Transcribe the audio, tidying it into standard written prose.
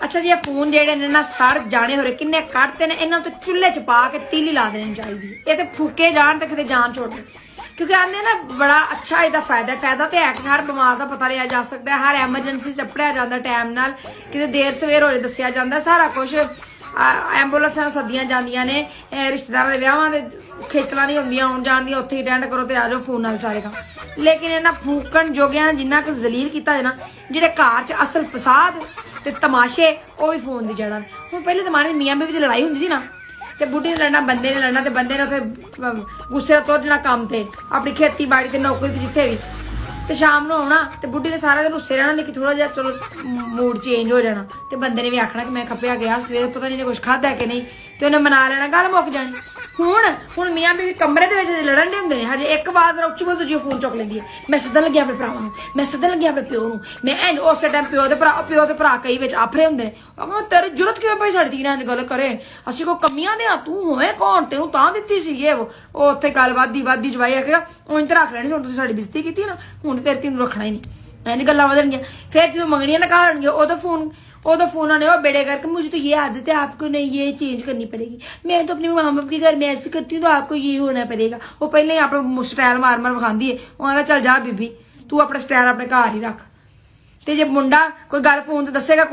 अच्छा जी फोन जेडे ने ना सड़ जाने हो रहे किन्ने कटते ने इन्हां तो चुल्हे च पा के तीली ला देनी चाहिए ये तो फूके जान ते किते जान छोड़ क्योंकि आंदे ना बड़ा अच्छा इसका फायदा तो है कि हर बीमार का पता लिया जा सकता है हर एमरजेंसी च पढ़िया जाता टाइम नाल किते देर सवेर हो दसिया जाता सारा कुछ एंबूलेंस सदियां जांदियां ने रिश्तेदारां दे विआहां दे खेचला नहीं होंदियां आउण जाण दियां उत्थे अटेंड करो ते आ जाओ फोन नाल सारे काम लेकिन इन्हां फूकण जोगियां ने जिन्ना क जलील कीता ना जिहड़े घर च असल फसाद ते तमाशे वो भी फोन दी जड़ा हुण पहले जमाने च मियां बीवी दी लड़ाई हुंदी सी ना ते बुढ़ी ने लड़ना बंदे ने लड़ना ते बंदे ने उत्थे गुस्से तोड़ जाना काम ते अपनी खेती बाड़ी ते नौकरी ते जिथे भी ते शाम नूं आउणा ते बुढ़ी ने सारा दिन रुस्से रहना लेकिन थोड़ा जिहा चलो मूड चेंज हो जाना ते बंदे ने भी आखना कि मैं खप्पिया गया सवेरे पता नहीं कुछ खादा कि नहीं ते उन्हें मना लेना गल मुक जानी हुण मियां बीवी कमरे दे विच लड़न दे हुंदे ने हजे एक आवाज उच्ची बोल दूजी फोन चुक लैंदी है मैं सदन लगी अपने भरावां नूं मैं सदन लगी अपने प्यो नूं मैं उस टाइम प्यो दे भरा कई विच आफरे हुंदे ने तेरी जरूरत किवें पई साडी धी नाल गल करे असीं कोई कमियां दे तू होए कौन तेनू तां दित्ती सी ये वो उत्थे गल वादी जवाई आखेगा उंज ते रख लैनी हुण तुसीं साडी बेइज्जती कीती ना हुण तेरे तीन रखना ही नहीं ऐनी गल्लां वधणगियां फिर जदों मंगणियां ना घालणगियां ओदो फोन आने वो बेड़े करके मुझे तो ये आदत है आपको नहीं ये चेंज करनी पड़ेगी मैं तो अपने माँ बाप के घर में ऐसे करती हूँ तो आपको ये होना पड़ेगा वो पहले ही अपना स्टाइल मार विखाती है वो आंदा चल जा बीबी तू अपना स्टाइल अपने घर ही रख ते जे मुंडा कोई गल फोन ते दसेगा